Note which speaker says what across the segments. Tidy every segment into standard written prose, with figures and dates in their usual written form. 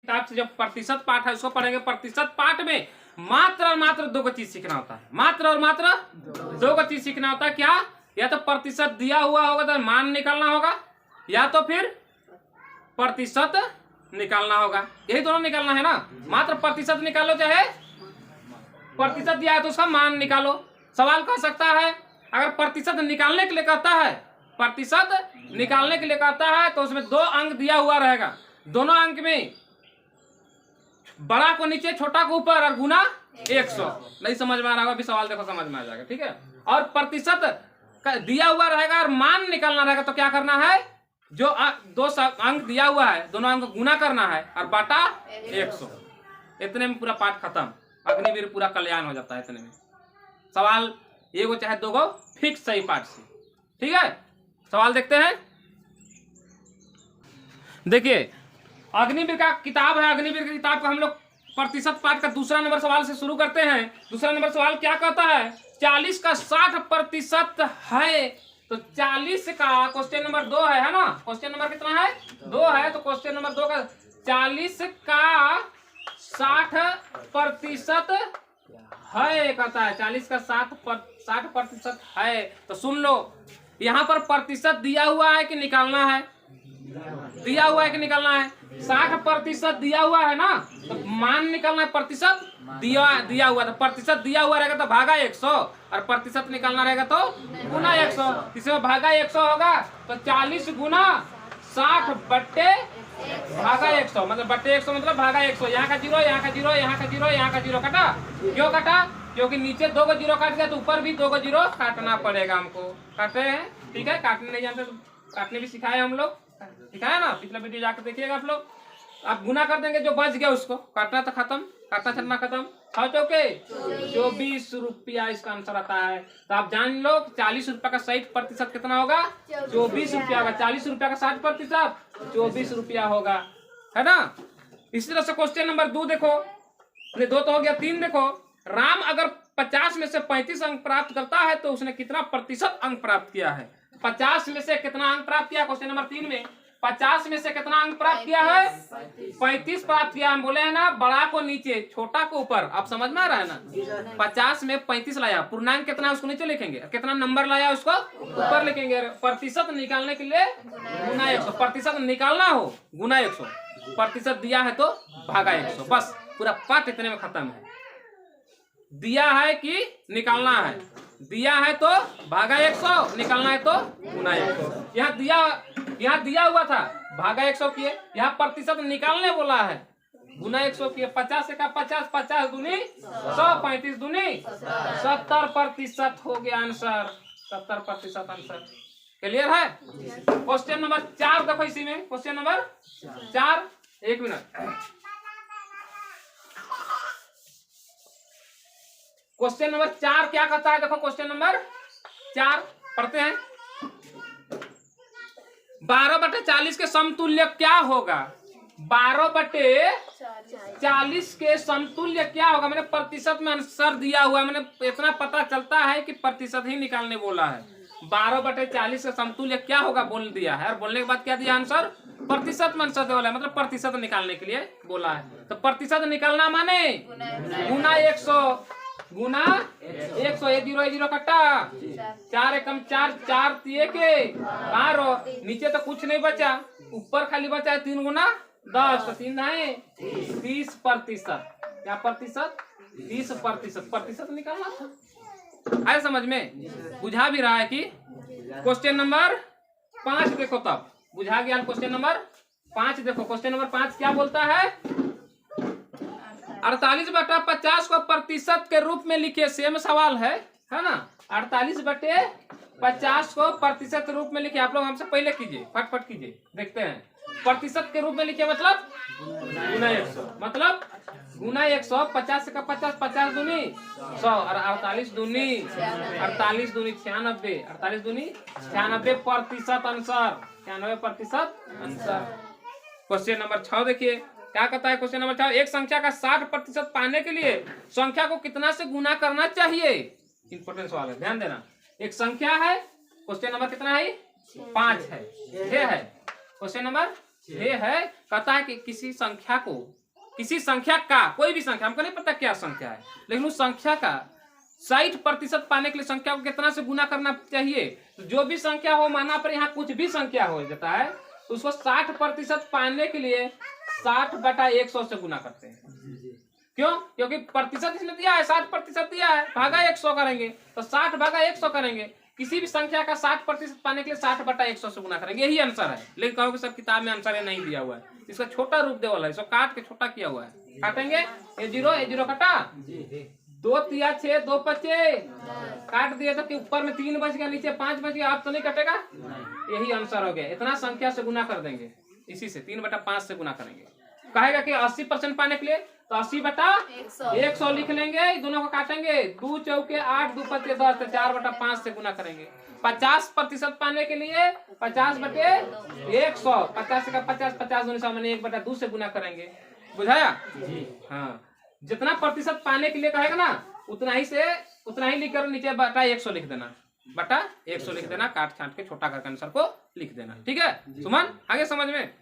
Speaker 1: किताब से जो प्रतिशत पाठ है उसको पढ़ेंगे। प्रतिशत पाठ में मात्र और मात्र दो चीज सीखना होता है, मात्र और मात्र दो चीज सीखना होता है। क्या? या तो प्रतिशत दिया हुआ होगा तो मान निकालना होगा, या तो फिर प्रतिशत निकालना होगा। यही दोनों निकालना है ना। मात्र प्रतिशत निकालो, चाहे प्रतिशत दिया है तो उसका मान निकालो। सवाल कह सकता है अगर प्रतिशत निकालने के लिए कहता है, प्रतिशत निकालने के लिए कहता है तो उसमें दो अंक दिया हुआ रहेगा, दोनों अंक में बड़ा को नीचे छोटा को ऊपर और गुना 100। नहीं समझ में आ रहा होगा, अभी सवाल देखो समझ में आ जाएगा, ठीक है। और प्रतिशत दिया हुआ रहेगा और मान निकालना रहेगा तो क्या करना है, जो दो अंक दिया हुआ है दोनों अंक गुना करना है और बाटा 100। इतने में पूरा पाठ खत्म, अग्निवीर पूरा कल्याण हो जाता है इतने में। सवाल एगो चाहे दो गो फिक्स सही पाठ से, ठीक है। सवाल देखते हैं। देखिए अग्निवीर का किताब है, अग्निवीर की किताब का हम लोग प्रतिशत पाठ का दूसरा नंबर सवाल से शुरू करते हैं। दूसरा नंबर सवाल क्या कहता है, 40 का 60% है तो 40 का क्वेश्चन नंबर 2 है ना। क्वेश्चन नंबर कितना है, 2 है। तो क्वेश्चन नंबर 2 का 40 का 60% है कहता है, 40 का 60% है। तो सुन लो, यहाँ पर प्रतिशत दिया हुआ है कि निकालना है, दिया हुआ है कि निकालना है। 60% दिया हुआ है ना, तो मान निकालना है। प्रतिशत दिया हुआ, तो प्रतिशत दिया हुआ रहेगा तो भागा 100 और प्रतिशत निकालना रहेगा तो गुना 100। इसमें भागा 100 होगा तो 40 गुना 60 बट्टे भागा 100, मतलब बट्टे 100 मतलब भागा 100। यहाँ का जीरो, यहाँ का जीरो, यहाँ का जीरो, यहाँ का जीरो कटा। क्यों कटा? क्योंकि नीचे 2 जीरो काट गया तो ऊपर भी 2 जीरो काटना पड़ेगा हमको। काटे हैं, ठीक है। काटने नहीं जानते तो काटने भी सिखाए हम लोग, सिखाया ना, पिछला वीडियो जाकर देखिएगा आप लोग। आप गुना कर देंगे, जो बच गया उसको काटना तो खत्म, काटना छटना खत्म। 6 चौके 24 रुपया इसका आंसर आता है। तो आप जान लो 40 रुपया का 60% कितना होगा, 24 रुपया होगा। 40 रुपया का 60% 24 रुपया होगा, है ना। इसी तरह से क्वेश्चन नंबर 2 देखो, 2 तो हो गया। 3 देखो, राम अगर 50 में से 35 अंक प्राप्त करता है तो उसने कितना प्रतिशत अंक प्राप्त किया है। 50 में से कितना अंक प्राप्त किया, क्वेश्चन नंबर 3 में 50 में से कितना अंक प्राप्त किया है, 35 प्राप्त किया। हम बोले हैं ना, बड़ा को नीचे छोटा को ऊपर। आप समझ में आ रहा है ना। 50 में 35 लाया, पूर्णांक कितना उसको नीचे लिखेंगे, कितना नंबर लाया उसको ऊपर लिखेंगे। प्रतिशत निकालने के लिए गुना 100, प्रतिशत निकालना हो गुना 100, प्रतिशत दिया है तो भागा 100। बस पूरा पाठ इतने में खत्म है। दिया है कि निकालना है, दिया है तो भागा 100, निकालना है तो गुना 100। यहाँ दिया हुआ था भागा 100 किए, यहाँ प्रतिशत निकालने बोला है गुना 100 किए। 50 का 50, 50 दूनी 100, 35 दूनी 70% हो गया आंसर, 70% आंसर। क्लियर है। क्वेश्चन नंबर 4 देखो, इसी में question number 4, 1 minute. Question number 4 क्या कहता है, देखो क्वेश्चन नंबर 4 पढ़ते हैं। 12/40 के समतुल्य क्या होगा, 12/40 के समतुल्य क्या होगा। मैंने प्रतिशत में आंसर दिया हुआ है, मैंने इतना पता चलता है कि प्रतिशत ही निकालने बोला है। 12/40 के समतुल्य क्या होगा बोल दिया है, और बोलने के बाद क्या दिया आंसर, प्रतिशत में आंसर बोला है, मतलब प्रतिशत निकालने के लिए बोला है। तो प्रतिशत निकालना माने गुना 100, गुना 100। 1 जीरो कट्टा, 4 एकम 4, 4 तिये के 12, नीचे तो कुछ नहीं बचा, ऊपर खाली बचा है 3 गुना 10, तो 3 है 30%। क्या प्रतिशत, 30%। प्रतिशत निकालना था। आए समझ में, बुझा भी रहा है कि। क्वेश्चन नंबर 5 देखो, तब बुझा गया। क्वेश्चन नंबर 5 देखो, क्वेश्चन नंबर 5 क्या बोलता है, 48/50 को प्रतिशत के रूप में लिखिए। सेम सवाल है ना। 48/50 को प्रतिशत रूप में लिखिए। आप लोग हमसे पहले कीजिए, फटफट कीजिए, देखते हैं। प्रतिशत के रूप में लिखिए मतलब गुना 100, मतलब गुना 100। 50 का 50, 50 दूनी 100 और 48 दूनी 96, 48 दूनी 96% आंसर, 96% आंसर। क्वेश्चन नंबर 6 देखिए क्या कहता है। क्वेश्चन नंबर 4, एक संख्या का 60% पाने के लिए संख्या को कितना से गुना करना चाहिए। इंपॉर्टेंट सवाल है, ध्यान देना। एक संख्या है, क्वेश्चन नंबर कितना है, 5 है, 6 है। क्वेश्चन नंबर ये है, कहता है कि किसी संख्या को, किसी संख्या का, कोई भी संख्या, हमको नहीं पता क्या संख्या है, लेकिन उस संख्या का 60% पाने के लिए संख्या को कितना से गुना करना चाहिए। तो जो भी संख्या हो, माना पर यहाँ कुछ भी संख्या हो जाता है, तो उसको 60% पाने के लिए 60/100 से गुना करते हैं। क्यों? क्योंकि प्रतिशत इसमें दिया है, 60% दिया है, भागा 100 करेंगे, तो 60/100 करेंगे। किसी भी संख्या का 60% पाने के लिए 60/100 से गुना करेंगे, यही आंसर है। लेकिन कहोगे सर किताब में आंसर नहीं दिया हुआ है, इसका छोटा रूप दे वाला है, इसको काट के छोटा किया हुआ है। काटेंगे, ये जीरो कटा, 2 तिया 6, 2 5 काट दिए तो कि ऊपर में 3 बच गया, नीचे 5 बच गया, आप तो नहीं कटेगा, यही आंसर हो गया। इतना संख्या से गुना कर देंगे, इसी से 3/5 से गुना करेंगे। कहेगा कि 80% पाने के लिए, तो 80/100 लिख लेंगे, दोनों को काटेंगे, 2 चौके 8, 2 पत्ते 10, तो 4/5 से गुना करेंगे। 50% पाने के लिए 50/100, 50 का 50, 50 मैंने 1/2 से गुना करेंगे। बुझाया? हाँ, जितना प्रतिशत पाने के लिए कहेगा ना, उतना ही लिखकर नीचे /100 लिख देना, /100 लिख देना, काट छांट के छोटा करके आंसर को लिख देना। ठीक है सुमन, आगे समझ में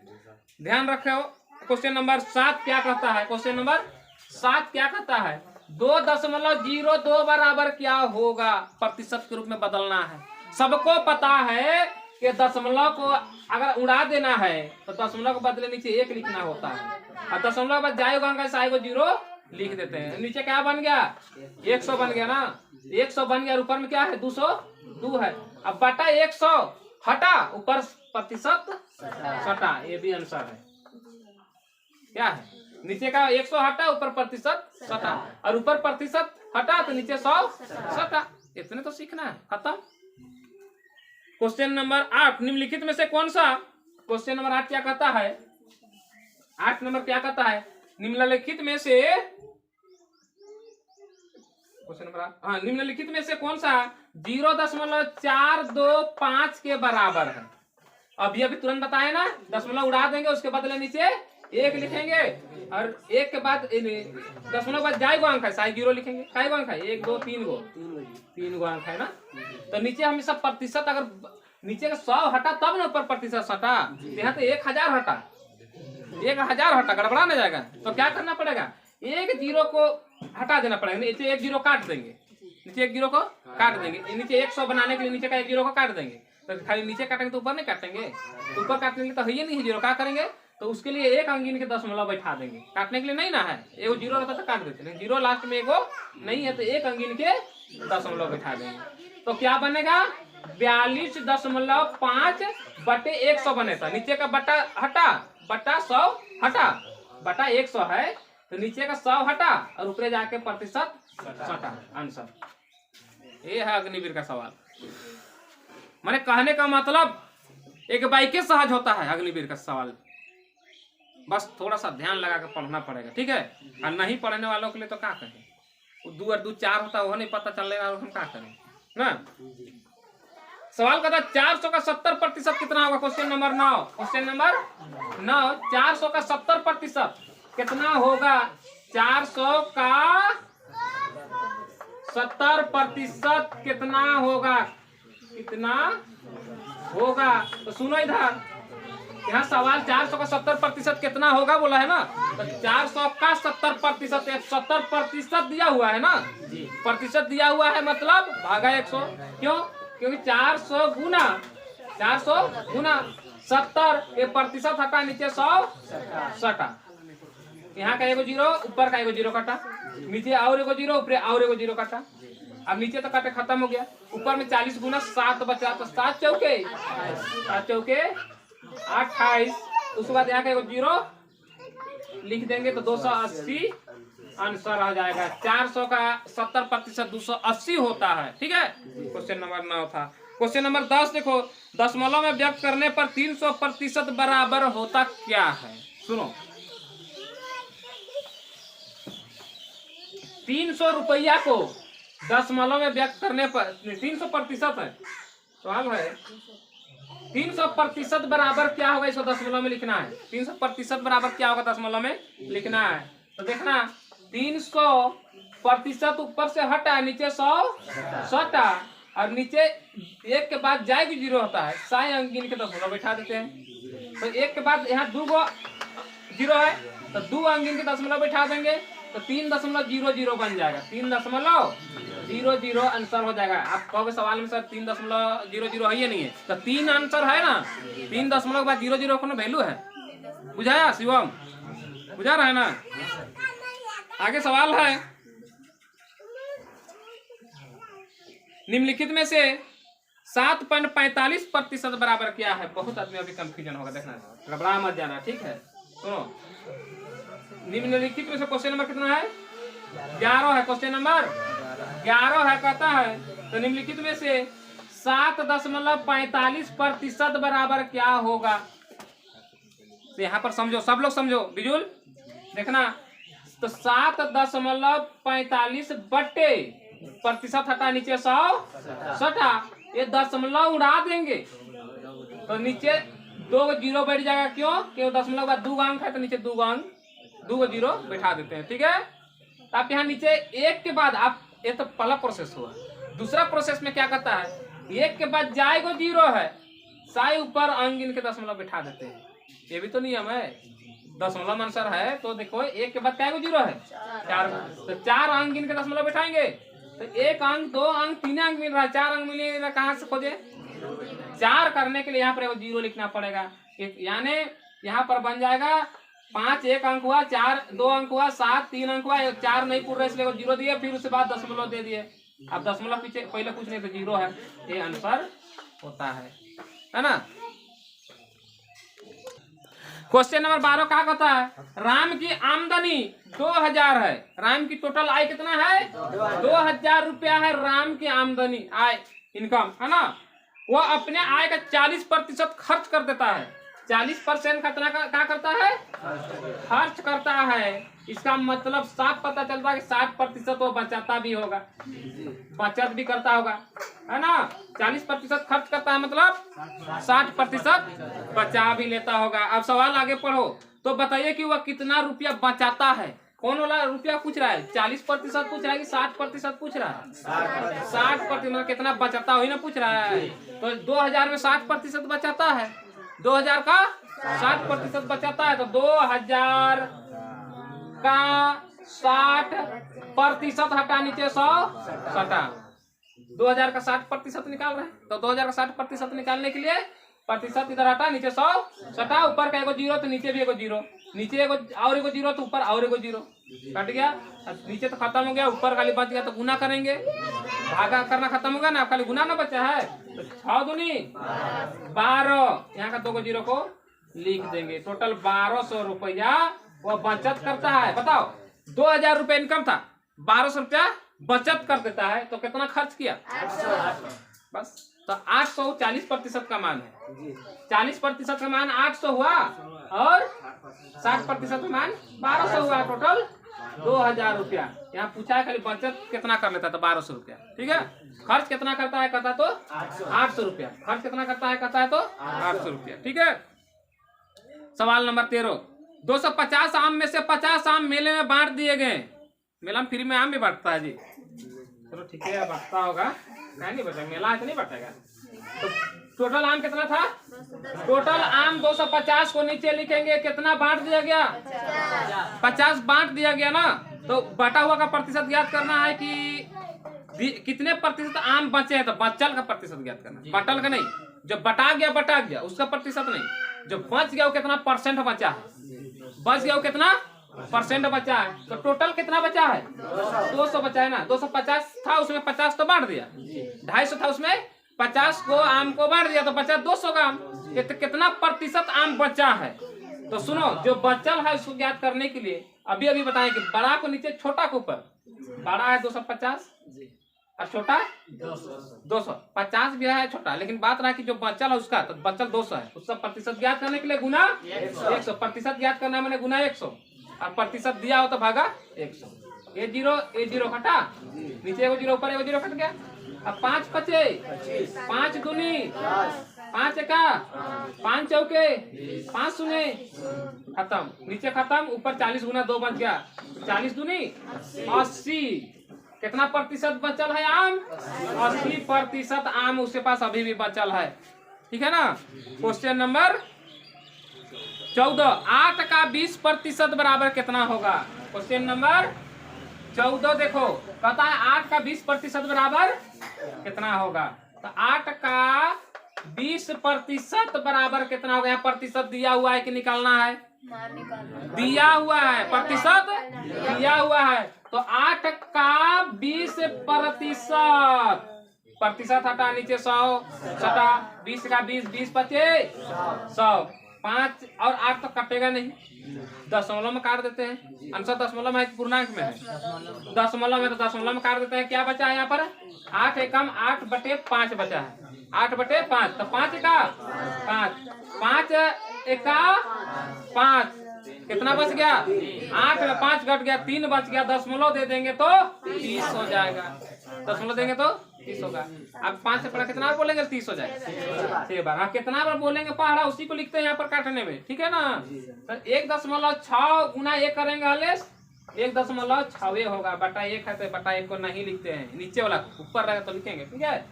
Speaker 1: ध्यान रखे। क्वेश्चन नंबर 7 क्या कहता है? क्वेश्चन नंबर 7 क्या कहता है? 2.02 बराबर क्या होगा? प्रतिशत के रूप में बदलना है। सबको पता है कि दशमलव को अगर उड़ा देना है तो दशमलव को बदले नीचे 1 लिखना होता है, और दशमलव के बाद जाएगा कैसा 0 लिख देते हैं। नीचे क्या बन गया? 100 बन गया ना, 100 बन गया, ऊपर में क्या है? 202 है। अब बटा 100 हटा, ऊपर प्रतिशत सटा, ये भी आंसर है। क्या है? नीचे का 100 हटा, ऊपर प्रतिशत सटा, और ऊपर प्रतिशत हटा तो नीचे 100 सटा। इतने तो सीखना है, खत्म। क्वेश्चन नंबर 8, निम्नलिखित में से कौन सा? क्वेश्चन नंबर 8 क्या कहता है? 8 नंबर क्या कहता है? निम्नलिखित में से, क्वेश्चन नंबर 8, हाँ, निम्नलिखित में से कौन सा 0.425 के बराबर है? अभी तुरंत बताए ना, दशमलव उड़ा देंगे, उसके बदले नीचे 1 लिखेंगे, और 1 के बाद दशमलव बाद जाएगा अंक है, 0 लिखेंगे। काय गो अंक है? 1 2 3 गो, 3 गो अंक है ना। तो नीचे हमेशा प्रतिशत, अगर नीचे का 100 हटा तब ना ऊपर प्रतिशत हटा, यहाँ तो 1000 हटा, 1000 हटा, गड़बड़ा नहीं जाएगा। तो क्या करना पड़ेगा? 1 0 को हटा देना पड़ेगा, नीचे 1 0 काट देंगे, नीचे 1 0 को काट देंगे। नीचे 100 बनाने के लिए नीचे का 1 0 को काट देंगे, तो खाली नीचे काटेंगे तो ऊपर नहीं काटेंगे, तो ऊपर काटने के लिए तो है नहीं 0, क्या करेंगे? तो उसके लिए 1 अंक गिन के दशमलव बैठा देंगे। काटने के लिए नहीं ना है, 1 0 रहता तो काट देते, लेकिन 0 लास्ट में 1 नहीं है, तो 1 अंक गिन के दशमलव बैठा देंगे। तो क्या बनेगा? 42.5/100 बनेगा। नीचे का बटा हटा, बटा 100 हटा, बटा 100 है, तो नीचे का 100 हटा और ऊपर जाके प्रतिशत सटा। आंसर ये है अग्निवीर का सवाल। मैंने कहने का मतलब एक बाइके सहज होता है अग्निवीर का सवाल, बस थोड़ा सा ध्यान लगा कर पढ़ना पड़ेगा। ठीक है, और नहीं पढ़ने वालों के लिए तो क्या कहें, 2 और 2 4 होता है, वो नहीं पता चलेगा, और हम क्या करें ना। सवाल का था 400 का 70% कितना होगा? क्वेश्चन नंबर 9, क्वेश्चन नंबर 9, 400 का 70% कितना होगा? 400 का 70% कितना होगा? कितना होगा? तो सुनो इधर, यहाँ सवाल 400 का 70% कितना होगा बोला है ना, तो 400 का 70%, 70% दिया हुआ है ना, प्रतिशत दिया हुआ है, मतलब भागा 100। क्यों? क्योंकि 400 गुना 70, ये प्रतिशत हटा, नीचे 100 सटा, यहाँ का 1 0, ऊपर का 1 0 काटा, नीचे और 1 0, ऊपर और 1 0 काटा। अब नीचे तो काटे खत्म हो गया, ऊपर में 40 गुना 7 बचा, तो 7 चौके 28, उसके बाद यहाँ का 1 0 लिख देंगे, तो 280 आंसर आ जाएगा। 400 का 70% 280 होता है। ठीक है, क्वेश्चन नंबर 9 था। क्वेश्चन नंबर 10 देखो, दशमलव में व्यक्त करने पर 300% बराबर होता क्या है? सुनो, 300 रुपया को दशमलव में व्यक्त करने पर 300% है, सवाल है 300% बराबर क्या होगा? इसको दशमलव में लिखना है। 300% बराबर क्या होगा? दशमलव में लिखना है। तो देखना, 300% ऊपर से हटा, नीचे 100 सटा, और नीचे 1 के बाद जाएगी 0 होता है, 100 अंक गिन के दशमलव बैठा देते हैं। तो 1 के बाद यहाँ 2 गो 0 है, तो 2 अंक गिन के दशमलव बैठा देंगे तो 3.00 बन जाएगा। 3.00 आंसर हो जाएगा। आप कहोगे सवाल में सर 3.00 है या नहीं है, तो 3 आंसर है ना। 3.00 के बाद 00 को वैल्यू है। बुझाया शिवम? बुझा रहा है ना? आगे सवाल है, निम्नलिखित में से 7.45% बराबर क्या है? बहुत आदमी अभी कंफ्यूजन होगा, देखना घबरा मत जाना, ठीक है? सुनो, निम्नलिखित में से क्वेश्चन नंबर कितना है? 11 है। क्वेश्चन नंबर 11 है। कहता है तो निम्नलिखित में से 7.45% बराबर क्या होगा? तो यहाँ पर समझो, सब लोग समझो, बिजुल देखना। तो 7.45 बट्टे प्रतिशत हटा नीचे 100 सटा, ये दशमलव उड़ा देंगे तो नीचे 2 0 बैठ जाएगा। क्यों? क्यों? दशमलव का 2 अंक है तो नीचे 2 अंक 2 0 बैठा देते हैं, ठीक है? तो आप यहाँ नीचे 1 के बाद आप, ये तो पहला प्रोसेस हुआ। दूसरा प्रोसेस में क्या करता है, 1 के बाद जाएगा 0 है, साई ऊपर अंक गिन के दशमलव बैठा देते हैं। ये भी तो नियम है, दशमलव आंसर है तो देखो 1 के बाद क्या 0 है? 4, तो 4 अंक गिन के दशमलव बैठाएंगे तो 1 अंक 2 अंक 3 अंक मिल रहा है, 4 अंक मिलेगा, कहाँ से खोजे? 4 करने के लिए यहाँ पर 0 लिखना पड़ेगा। यानी यहाँ पर बन जाएगा 5 1 अंक हुआ, 4 2 अंक हुआ, 7 3 अंक हुआ, 4 नहीं पूछ रहे इसलिए 0 दिए, फिर उसके बाद दशमलव दे दिए। अब दशमलव पीछे पहले कुछ नहीं तो 0 है, ये आंसर होता है ना? क्वेश्चन नंबर 12 क्या कहता है? राम की आमदनी 2000 है, राम की टोटल आय कितना है? 2000 रुपया है राम की आमदनी, आय इनकम है ना। वह अपने आय का 40% खर्च कर देता है। 40% कितना क्या करता है? खर्च करता है। इसका मतलब साफ पता चलता है कि 60% वो बचाता भी होगा, बचत भी करता होगा, है ना। 40% खर्च करता है मतलब 60% बचा भी लेता होगा। अब सवाल आगे पढ़ो तो बताइए कि वह कितना रुपया बचाता है। कौन वाला रुपया पूछ रहा है? 40% पूछ रहा है कि 60% पूछ रहा है? 60% कितना बचाता वही ना पूछ रहा है। तो 2000 में 60% बचाता है, 2000 का 60% बचाता है, तो 2000 का 60% हटा नीचे 100 सटा, 2000 का 60% निकाल रहे हैं। तो 2000 का 60% निकालने के लिए प्रतिशत इधर हटा, नीचे 100 सटा, ऊपर का 1 0 तो नीचे भी 1 0, नीचे 1 और 1 0 तो ऊपर और 1 0 कट गया। नीचे तो खत्म हो गया, ऊपर खाली बच गया तो गुना करेंगे, भागा करना खत्म हो गया ना, खाली गुना ना बचा है। तो 6 दूनी 12, यहाँ का 2 0 को लिख देंगे। टोटल 1200 रुपया वो बचत करता है। बताओ 2000 रुपया इनकम था, 1200 रुपया बचत कर देता है, तो कितना खर्च किया? 800 बस। तो 800 40% का मान है, 40% का मान 800 हुआ और 60% का मान 1200 हुआ, टोटल 2000 रुपया। यहाँ पूछा है खाली बचत कितना कर लेता था? 1200 रुपया, ठीक है। खर्च कितना करता है? कहता तो 800 रुपया। खर्च कितना करता है? कहता है तो 800 रुपया, ठीक है। सवाल नंबर 13, 250 आम में से 50 आम मेले में बांट दिए गए। मेला में फ्री में आम भी बांटता है जी, चलो ठीक है बांटता होगा, नहीं बटेगा, मेला तो नहीं बटेगा। तो टोटल आम कितना था? टोटल आम 250 को नीचे लिखेंगे, कितना बांट दिया गया? 50 बांट दिया गया ना। तो बटा हुआ का प्रतिशत ज्ञात करना है कि कितने प्रतिशत आम बचे हैं, तो बचल का प्रतिशत ज्ञात करना, बटल का नहीं। जो बटा गया उसका प्रतिशत नहीं, जो बच गया वो कितना परसेंट बचा है, बच गया वो कितना परसेंट बचा है। तो टोटल कितना बचा है? 200 बचा है ना। 250 था, उसमें 50 तो बांट दिया, 250 था उसमें 50 को आम को बांट दिया, तो बचा 200 का आम। तो कितना प्रतिशत आम बचा है? तो सुनो, जो बचल है उसको ज्ञात करने के लिए अभी अभी बताएं कि बड़ा को नीचे छोटा के ऊपर, बड़ा है 250 और छोटा 200, 50 भी है छोटा, लेकिन बात रहा कि जो बचल है उसका, तो बचल 200 है, उसका प्रतिशत ज्ञात करने के लिए गुना 100, प्रतिशत ज्ञात करना मैंने गुना 100, और प्रतिशत दिया हो तो भागा 100। ये 0 घटा, नीचे 1 0 ऊपर 1 0 कट गया। अब 5 बचे, 5 दूनी 5 एका 5 चौके 5 शून्य, खत्म, नीचे खत्म, ऊपर 40 गुना 2 बच गया, 40 दूनी 80। कितना प्रतिशत बचल है आम? 80% आम उसके पास अभी भी बचल है, ठीक है ना। Question number 14। 8 का 20% बराबर कितना होगा? क्वेश्चन नंबर 14 देखो, कहता है 8 का 20% बराबर कितना होगा? तो 8 का 20% बराबर कितना होगा? यहाँ प्रतिशत दिया हुआ है कि निकालना है? दिया हुआ है, प्रतिशत दिया हुआ है। तो 8 का 20%, प्रतिशत हटा नीचे 100 हटा, 20 का 20, 20 पचे 100, 5 और 8 तो कटेगा नहीं, दशमलव में काट देते हैं। आंसर दशमलव में है कि पूर्णांक में है? दशमलव में, तो दशमलव में काट देते हैं। क्या बचा है यहाँ पर? 8 एकम 8/5 बचा है, 8/5। तो 5 का 5, 5 एका 5, कितना बच गया? 8 में 5 घट गया, 3 बच गया। दशमलव दे देंगे तो 30 हो जाएगा, दशमलव देंगे तो 30 होगा। अब 5 से पढ़ा कितना बार बोलेंगे? 30 हो जाएगा 6 बार। कितना बार बोलेंगे पहाड़ा, उसी को लिखते हैं यहाँ पर काटने में, ठीक है ना? तो 1.6 गुना 1 करेंगे हलेस 1.6 होगा, बटा 1 है तो बटा 1 को नहीं लिखते हैं, नीचे वाला ऊपर रहेगा तो लिखेंगे, ठीक है?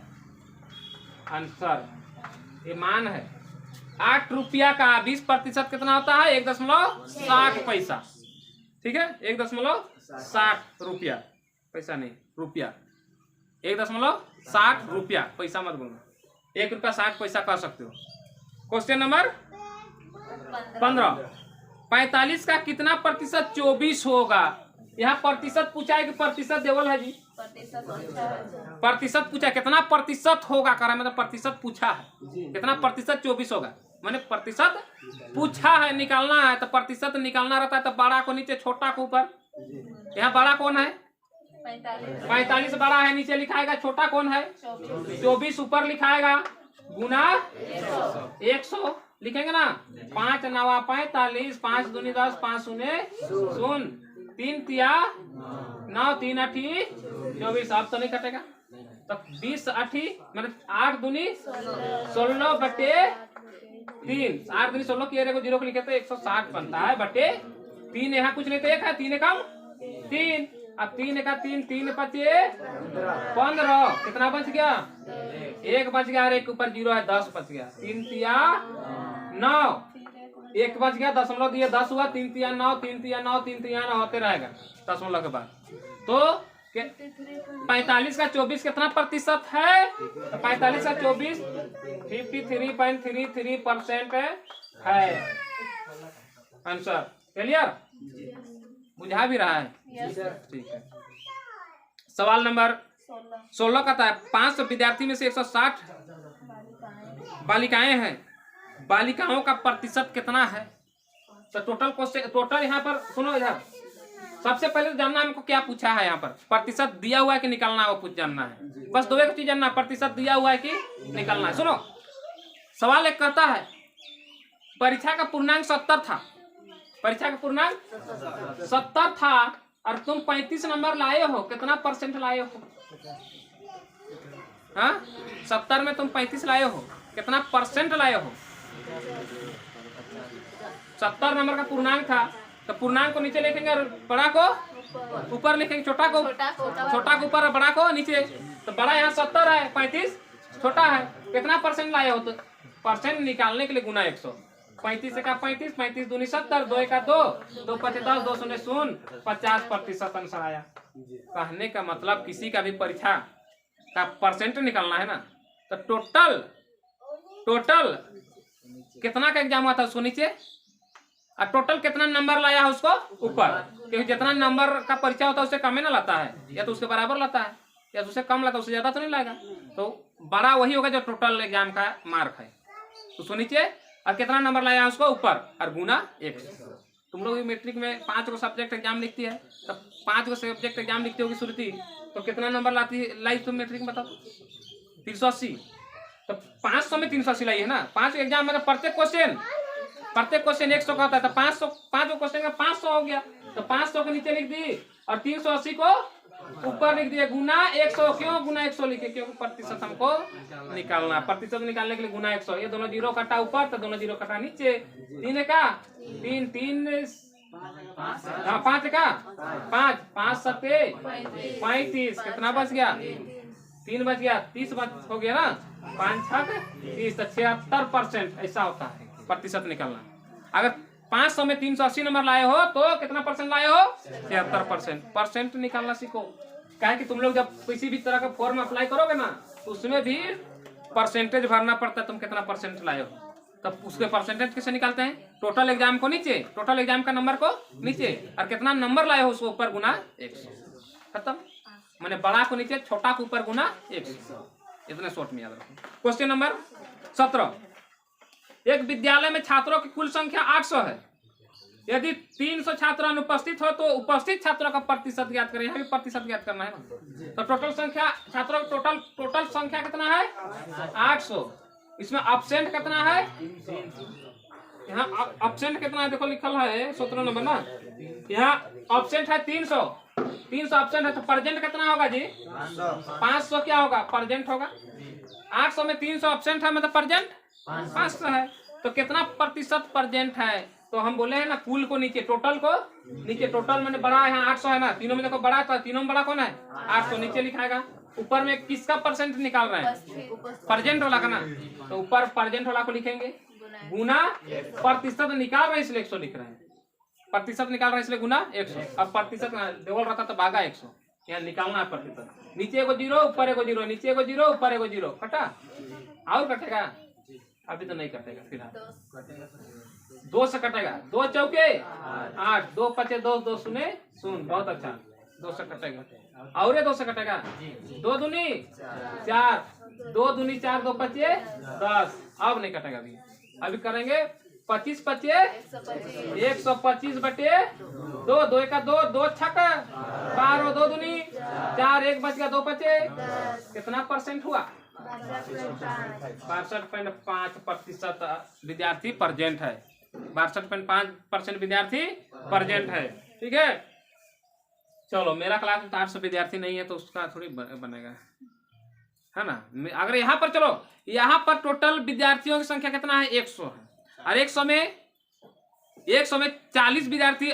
Speaker 1: आंसर ये मान है। 8 रुपया का 20% कितना होता है? 1.60 पैसा, ठीक है? 1.60 रुपया, पैसा नहीं रुपया, 1.60 रुपया, पैसा मत बोलना, 1 रुपया 60 पैसा कह सकते हो। Question number 15। 45 का कितना प्रतिशत 24 होगा? यहाँ प्रतिशत पूछा है कि प्रतिशत देवल है जी? प्रतिशत पूछा है, कितना प्रतिशत होगा करा, मतलब प्रतिशत पूछा है कितना प्रतिशत 24 होगा, मैंने प्रतिशत पूछा है, निकालना है। तो प्रतिशत निकालना रहता है तो बड़ा को नीचे, छोटा को ऊपर। यहाँ बड़ा कौन है? 45 बड़ा है, नीचे लिखाएगा। छोटा कौन है? 24 ऊपर लिखाएगा, गुना 100 लिखेंगे ना। 5 9 45, 5 दूनी 10, 5 शून्य 0, 3 तिया 9, 3 8 24। अब तो नहीं कटेगा, तो 20 8 मतलब 8 दूनी 16 बटे 3, 8 दूनी 16 की को 0 को लिखे तो 160 बनता है बटे 3। यहाँ कुछ नहीं तो 1 है, 3 एकम 3। अब 3 का 3, 3 पचे 15, कितना बच गया? 1 बच गया और 1 ऊपर 0 है, 10 बच गया। 3 तिया 9, 1 बच गया, दशमलव दिए 10 हुआ, 3 तिया 9, 3 तिया 9, 3 तिया 9 होते रहेगा दशमलव के बाद। तो 45 का 24 कितना प्रतिशत है? तो 45 का 24 53.33% है आंसर। क्लियर? बुझा भी रहा है? ठीक है। सवाल नंबर 16 का था, 500 विद्यार्थी में से 160 बालिकाएं हैं, बालिकाओं का प्रतिशत कितना है? तो टोटल क्वेश्चन, टोटल यहाँ पर सुनो, इधर सबसे पहले तो जानना हमको क्या पूछा है। यहाँ पर प्रतिशत दिया हुआ है कि निकालना है, वो कुछ जानना है। बस दो एक चीज जानना, प्रतिशत दिया हुआ है कि निकालना है। सुनो, सवाल एक कहता है परीक्षा का पूर्णांक 70 था, परीक्षा का पूर्णांक 70 था और तुम 35 नंबर लाए हो, कितना % लाए हो? हाँ, 70 में तुम 35 लाए हो, कितना % लाए हो? 70 नंबर का पूर्णांक था, तो पूर्णांक को नीचे लिखेंगे और बड़ा को ऊपर लिखेंगे, छोटा को ऊपर और बड़ा को नीचे। तो बड़ा यहाँ 70 है, 35 छोटा है, कितना % लाए हो? तो % निकालने के लिए गुना 100। 35 का 35, 35 दूनी 70, 2 का 2, 2 5 10, 2 शून्य 0, 50% आंसर आया। कहने का मतलब किसी का भी परीक्षा का % निकालना है ना, तो टोटल कितना का एग्जाम हुआ था उसको नीचे, और टोटल कितना नंबर लाया है उसको ऊपर, क्योंकि जितना नंबर का परीक्षा होता है उससे कम ही ना लाता है, या तो उसके बराबर लाता है या तो उससे कम लाता है, उससे ज्यादा तो नहीं लाएगा। तो बड़ा वही होगा जो टोटल एग्जाम का मार्क है, उसको नीचे, और कितना नंबर लाया है उसको ऊपर, और गुना 100। तुम लोग मैट्रिक में 5 गो सब्जेक्ट एग्जाम लिखती है, तब 5 गो सब्जेक्ट एग्जाम लिखती होगी श्रुति, तो कितना नंबर लाई तुम मैट्रिक में? बताओ 380। तो 500 में 380 लाई है ना। 5 एग्जाम में प्रत्येक क्वेश्चन 100 का होता है, तो 5 क्वेश्चन का 500 हो गया, तो 500 के नीचे लिख दी और 380 को ऊपर लिख दिया, गुना 100। क्यों गुना 100 लिखे? क्योंकि प्रतिशत हमको निकालना, प्रतिशत निकालने के लिए गुना 100। ये दोनों 0 कटा ऊपर तो दोनों 0 कटा नीचे। 3 का 3, 5 का 5, 5 7 35, कितना बच गया? 3 बच गया, 30 हो गया ना। 5 6 30, तो 76% ऐसा होता है प्रतिशत निकालना। अगर 500 में 380 नंबर लाए हो तो कितना परसेंट लाए हो? 73%। परसेंट निकालना सीखो। क्या है कि तुम लोग जब किसी भी तरह का फॉर्म अप्लाई करोगे ना तो उसमें भी परसेंटेज भरना पड़ता है, तुम कितना परसेंट लाए हो। तब उसके परसेंटेज कैसे निकालते हैं? टोटल एग्जाम को नीचे, टोटल एग्जाम का नंबर को नीचे, और कितना नंबर लाए हो उसको ऊपर गुना 100। खत्म। मैंने बड़ा को नीचे, छोटा को ऊपर गुना 100। इतने शॉर्ट में याद रखो। Question number 17। एक विद्यालय में छात्रों की कुल संख्या 800 है। यदि 300 छात्र अनुपस्थित हो तो उपस्थित छात्रों का प्रतिशत ज्ञात करें। यहाँ भी प्रतिशत ज्ञात करना है ना। तो टोटल संख्या छात्रों टोटल संख्या कितना है? 800। इसमें एब्सेंट कितना है? यहाँ एब्सेंट कितना है देखो लिखल है 17 नंबर ना। यहाँ एब्सेंट है 300 एब्सेंट है तो प्रेजेंट कितना होगा जी? 500 क्या होगा? प्रेजेंट होगा। 800 में 300 एब्सेंट है मतलब प्रेजेंट 500 है। तो कितना प्रतिशत प्रेजेंट है? तो हम बोले हैं ना कुल को नीचे, टोटल को नीचे। टोटल मैंने बड़ा यहाँ 800 है ना, तीनों में देखो बड़ा, तो तीनों में बड़ा कौन है? 800 नीचे लिखाएगा। ऊपर में किसका परसेंट निकाल रहे हैं? प्रेजेंट वाला का ना, तो ऊपर प्रेजेंट वाला को लिखेंगे गुना प्रतिशत निकाल रहे हैं इसलिए 100 लिख रहे हैं। प्रतिशत निकाल रहे हैं इसलिए गुना 100। अब प्रतिशत डबल रहता तो भागा 100। यहाँ निकालना है प्रतिशत। नीचे एगो जीरो, ऊपर एगो जीरो, नीचे एगो जीरो, ऊपर एगो जीरो। कटा? और कटेगा? अभी तो नहीं कटेगा फिलहाल। 2 से कटेगा। 2 चौके 8, 2 पचे 2, 2 शून्य 0। बहुत अच्छा, 2 से कटेगा। और ये 2 से कटेगा। 2 दूनी 4, 2 दूनी 4, 2 पचे 10। अब नहीं कटेगा अभी। अभी करेंगे 25 पचे 125 बटे 2, 2 का 2, 2 छक 12, 2 दूनी 4, 1 बच गया, 2 पचे। कितना परसेंट हुआ? 62.5% विद्यार्थी प्रेजेंट है। 62.5% विद्यार्थी प्रेजेंट है। ठीक है, चलो मेरा क्लास में 800 विद्यार्थी नहीं है तो उसका थोड़ी बनेगा, है ना। अगर यहाँ पर चलो, यहाँ पर टोटल विद्यार्थियों की संख्या कितना है? 100 है। और 100 में 40 विद्यार्थी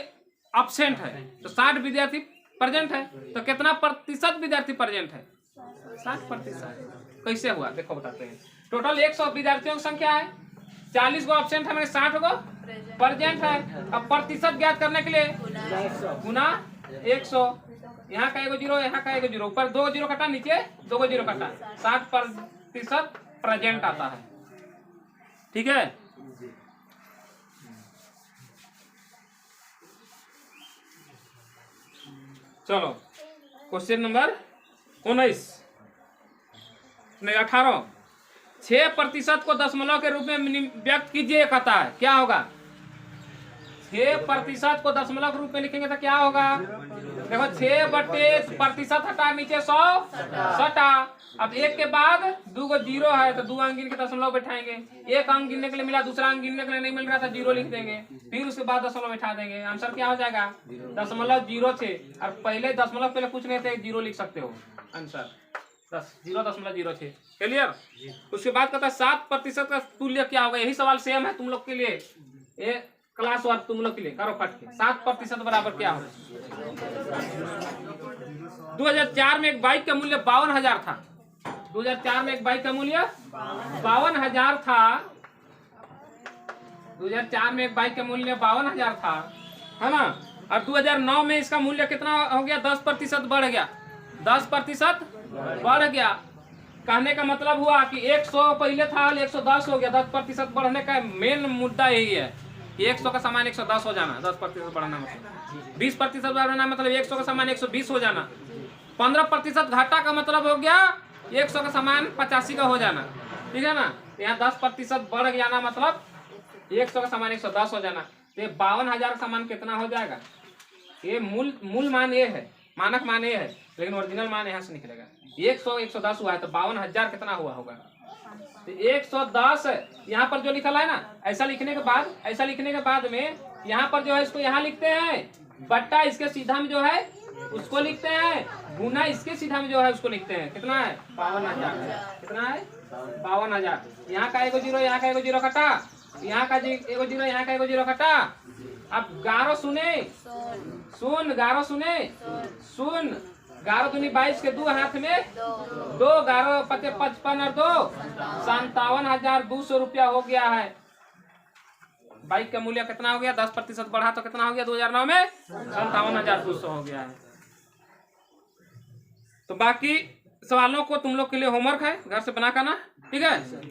Speaker 1: एब्सेंट है तो 60 विद्यार्थी प्रेजेंट है। तो कितना प्रतिशत विद्यार्थी प्रेजेंट है? 60%। कैसे हुआ देखो बताते हैं। टोटल 100 विद्यार्थियों की संख्या है, 40 गो एब्सेंट है, मैंने 60 गो प्रेजेंट है। अब प्रतिशत ज्ञात करने के लिए गुना 100। यहाँ का एगो जीरो, यहाँ का एगो जीरो, ऊपर 2 जीरो कटा, नीचे 2 जीरो कटा, 60% प्रेजेंट आता है। ठीक है, चलो क्वेश्चन नंबर 19 नहीं 18। 6% को दशमलव के रूप में व्यक्त कीजिए कहता है, क्या होगा? 6% को दशमलव के रूप में लिखेंगे तो क्या होगा? देखो 6 बटे प्रतिशत हटा, नीचे 100 सटा। अब 1 के बाद 2 को जीरो है तो 2 अंक गिन के दशमलव बैठाएंगे। 1 अंक गिनने के लिए मिला, दूसरा अंक गिनने के लिए नहीं मिल रहा था, 0 लिख देंगे। फिर उसके बाद दशमलव बैठा देंगे। आंसर क्या हो जाएगा? 0.06। और पहले दशमलव पहले कुछ नहीं थे, 0 लिख सकते हो आंसर 0.06। क्लियर? उसके बाद कहता है 7% का तुल्य क्या होगा? यही सवाल सेम है तुम लोग के लिए, ये क्लास वर्क तुम लोग के लिए। करो फट के। 7% बराबर क्या होगा? 2004 में एक बाइक का मूल्य 52,000 था। 2004 में एक बाइक का मूल्य 52,000 था। 2004 में एक बाइक का मूल्य 52,000 था, है ना। और 2009 में इसका मूल्य कितना हो गया? 10% बढ़ गया। 10% बढ़ गया। कहने का मतलब हुआ कि 100 पहले था, 110 हो गया। 10% बढ़ने का मेन मुद्दा यही है कि 100 का सामान 110 हो जाना। 10% बढ़ना मतलब 20% बढ़ना मतलब 100 का सामान 120 हो जाना। 15% घाटा का मतलब हो गया 100 का सामान 85 का हो जाना। ठीक है ना। यहाँ 10% बढ़ गया ना मतलब 100 का सामान 110 हो जाना। तो ये 52,000 का सामान कितना हो जाएगा? ये मूल मान ये है, मानक मान ये है, लेकिन ओरिजिनल मान यहाँ से निकलेगा। 100 110 हुआ है तो 52,000 कितना हुआ होगा? तो 110 यहाँ पर जो लिखा है ना, ऐसा लिखने के बाद में यहाँ पर जो है इसको यहाँ लिखते हैं, बट्टा इसके सीधा में जो है उसको लिखते हैं, गुना इसके सीधा में जो है उसको लिखते हैं। कितना है? 52,000। कितना है? 52,000। यहाँ का एगो जीरो, यहाँ का एगो जीरो कटा, यहाँ का एगो जीरो, यहाँ का एगो जीरो कटा। अब 11 सुने सुन, 11 सुने सुन, 11 दूनी 22 के 2 हाथ में 2, 11 पचे 55 और 2 57,200 रुपया हो गया है। बाइक का मूल्य कितना हो गया, 10% बढ़ा तो कितना हो गया 2009 में 57,200 हो गया है। तो बाकी सवालों को तुम लोग के लिए होमवर्क है, घर से बना करना, ठीक है।